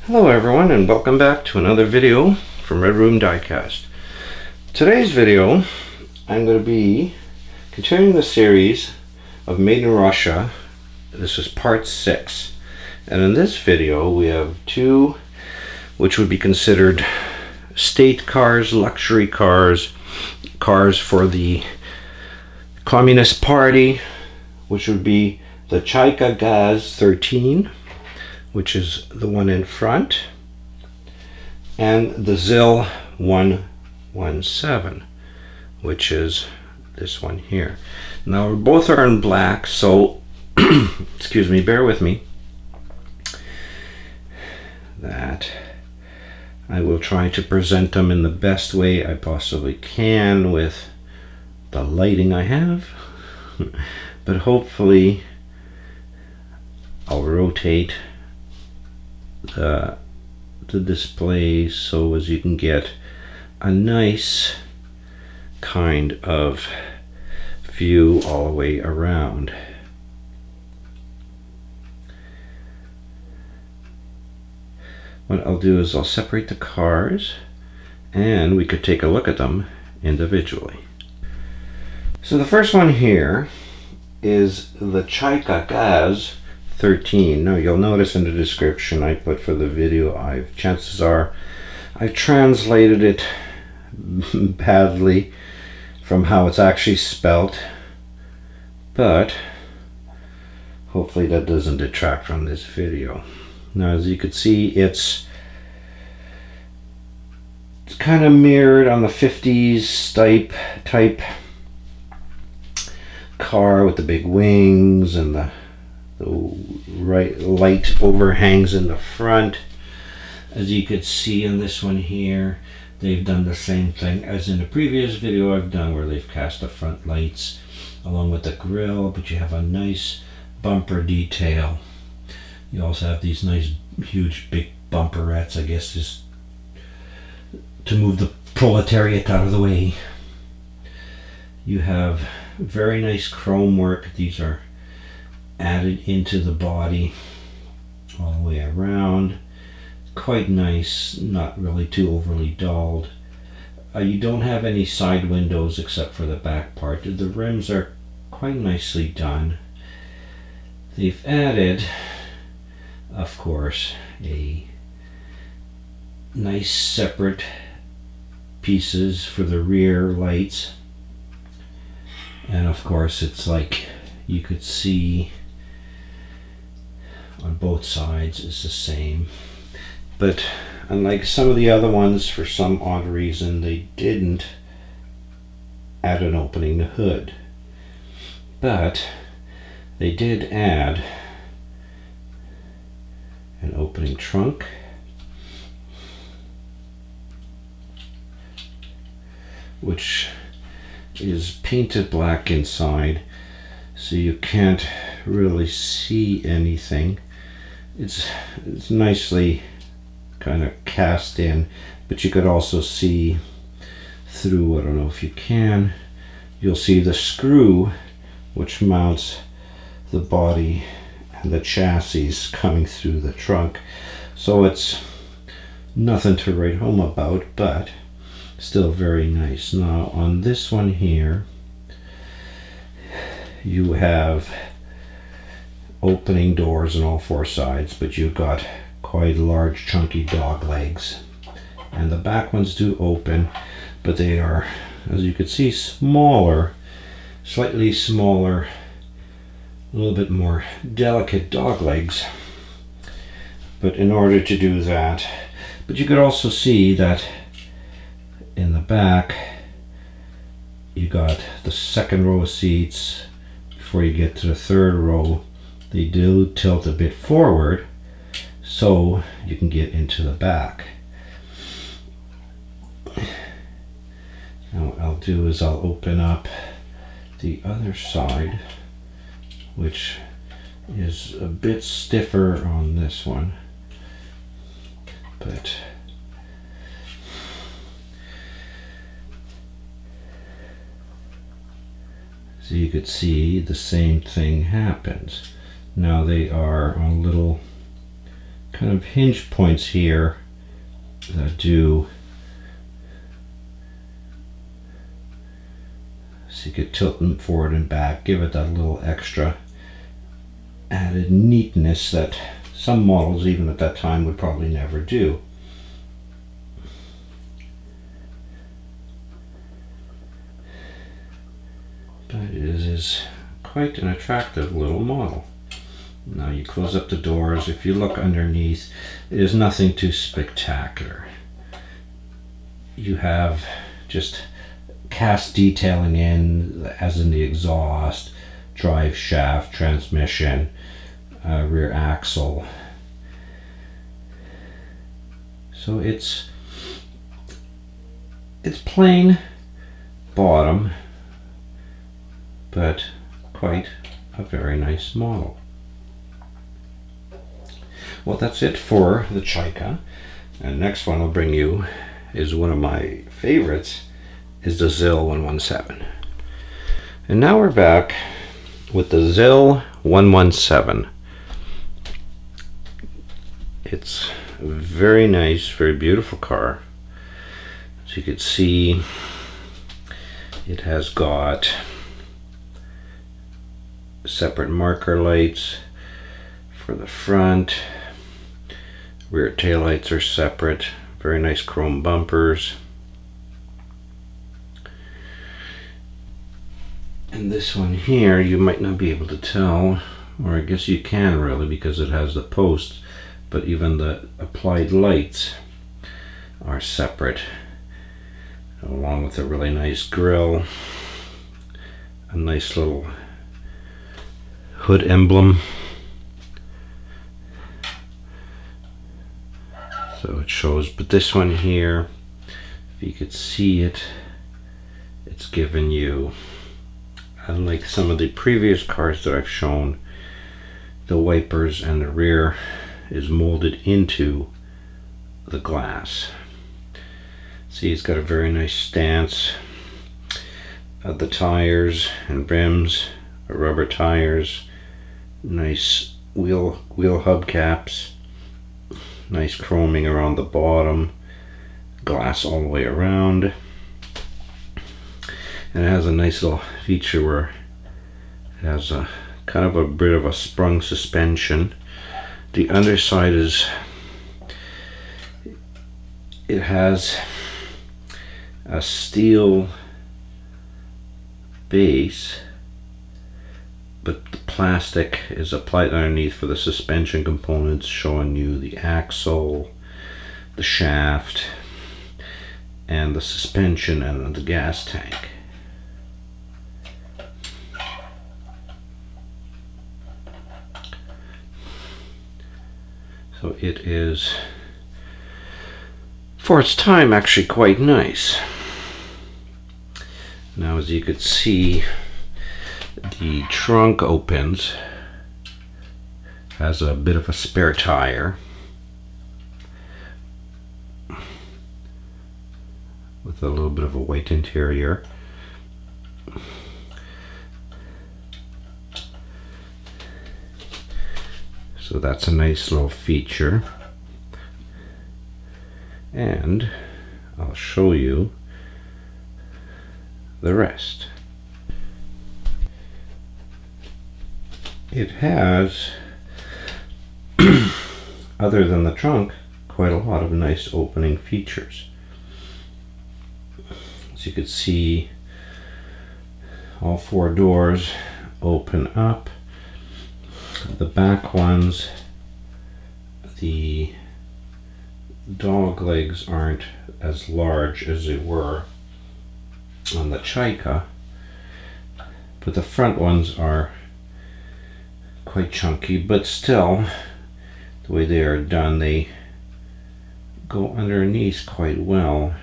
Hello everyone, and welcome back to another video from Red Room Diecast. Today's video I'm going to be continuing the series of Made in Russia. This is part 6, and in this video we have two which would be considered state cars, luxury cars, cars for the Communist Party, which would be the Chaika Gaz-13, which is the one in front, and the Zil-117, which is this one here. Now both are in black, so excuse me, bear with me, that I will try to present them in the best way I possibly can with the lighting I have. But hopefully I'll rotate the display so as you can get a nice kind of view all the way around. What I'll do is I'll separate the cars and we could take a look at them individually. So the first one here is the Chaika Gaz-13. Now you'll notice in the description I put for the video, chances are I've translated it badly from how it's actually spelt, but hopefully that doesn't detract from this video. Now as you can see, it's kind of mirrored on the 50s type car with the big wings and the light overhangs in the front. As you could see in this one here, they've done the same thing as in the previous video I've done, where they've cast the front lights along with the grille, but you have a nice bumper detail. You also have these nice huge big bumperettes, I guess just to move the proletariat out of the way. You have very nice chrome work. These are added into the body all the way around. Quite nice, not really too overly dulled. You don't have any side windows except for the back part. The rims are quite nicely done. They've added, of course, a nice separate pieces for the rear lights. And of course it's like you could see on both sides is the same, but unlike some of the other ones, for some odd reason they didn't add an opening to hood, but they did add an opening trunk, which is painted black inside, so you can't really see anything. It's nicely kind of cast in, but you could also see through. I don't know if you can. You'll see the screw which mounts the body and the chassis coming through the trunk, so it's nothing to write home about, but still very nice. Now on this one here you have opening doors on all four sides, but you've got quite large chunky dog legs, and the back ones do open, but they are, as you can see, smaller, slightly smaller, a little bit more delicate dog legs. But in order to do that, but you could also see that in the back you got the second row of seats. Before you get to the third row, they do tilt a bit forward so you can get into the back. Now what I'll do is I'll open up the other side, which is a bit stiffer on this one, but so you could see the same thing happens. Now they are on little kind of hinge points here that do, so you could tilt them forward and back, give it that little extra added neatness that some models even at that time would probably never do. But it is quite an attractive little model. Now you close up the doors. If you look underneath, it is nothing too spectacular. You have just cast detailing in, as in the exhaust, drive shaft, transmission, rear axle. So it's plain bottom, but quite a very nice model. Well, that's it for the Chaika. And next one I'll bring you is one of my favorites, is the Zil-117. And now we're back with the Zil-117. It's a very nice, very beautiful car. As you can see, it has got separate marker lights for the front. Rear taillights are separate. Very nice chrome bumpers. And this one here, you might not be able to tell, or I guess you can really, because it has the posts, but even the applied lights are separate, along with a really nice grille, a nice little hood emblem. So it shows, but this one here, if you could see it, it's given you, unlike some of the previous cars that I've shown, the wipers and the rear is molded into the glass. See, it's got a very nice stance. The tires and rims are rubber tires. Nice wheel hubcaps. Nice chroming around the bottom. Glass all the way around. And it has a nice little feature where it has a kind of a bit of a sprung suspension. The underside is, it has a steel base, but the plastic is applied underneath for the suspension components, showing you the axle, the shaft, and the suspension and the gas tank. So it is, for its time, actually quite nice. Now, as you could see, the trunk opens, has a bit of a spare tire with a little bit of a white interior. So that's a nice little feature, and I'll show you the rest. It has, other than the trunk, quite a lot of nice opening features. As you can see, all four doors open up. The back ones, the dog legs aren't as large as they were on the Chaika, but the front ones are quite chunky, but still, the way they are done, they go underneath quite well,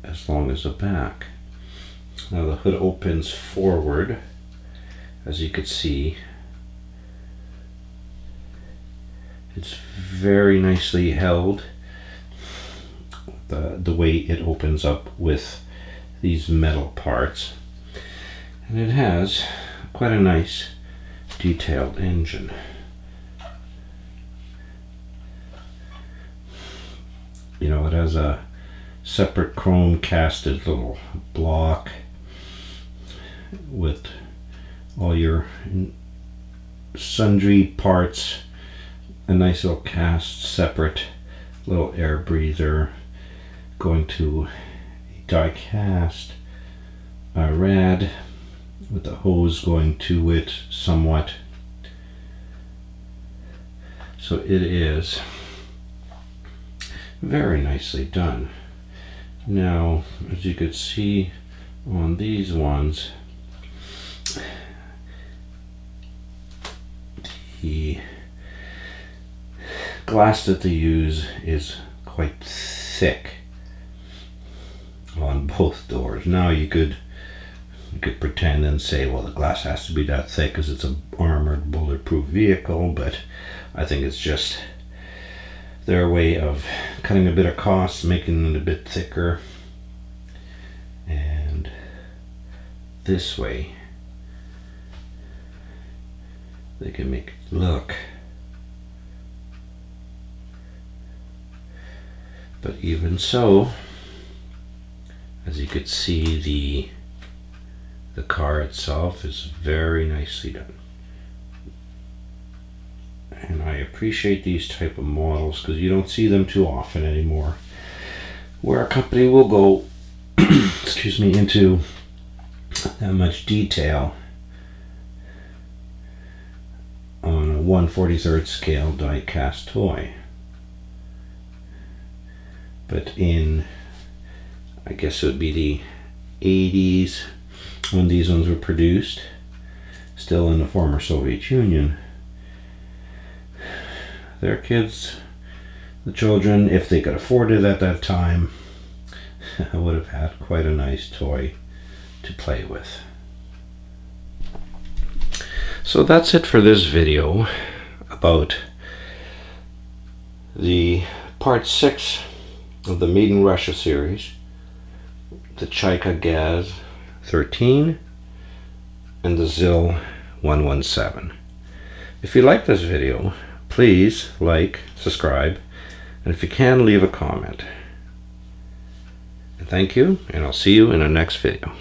as long as the back. Now the hood opens forward, as you can see. It's very nicely held, the way it opens up with these metal parts, and it has quite a nice detailed engine. You know, it has a separate chrome casted little block with all your sundry parts, a nice little cast separate little air breather, going to a die cast rad with the hose going to it somewhat. So it is very nicely done. Now, as you could see on these ones, the glass that they use is quite thick on both doors. Now you could pretend and say, well, the glass has to be that thick because it's an armored bulletproof vehicle, but I think it's just their way of cutting a bit of cost, making it a bit thicker, and this way they can make it look. But even so, as you could see, the car itself is very nicely done. And I appreciate these type of models because you don't see them too often anymore, where a company will go excuse me, into that much detail on a 1/43 scale die cast toy. But in, I guess it would be the 80s when these ones were produced, still in the former Soviet Union, their kids, the children, if they could afford it at that time, would have had quite a nice toy to play with. So that's it for this video about the part 6 of the Made in Russia series, the Chaika Gaz-13 and the Zil-117. If you like this video, please like, subscribe, and if you can, leave a comment. And thank you, and I'll see you in the next video.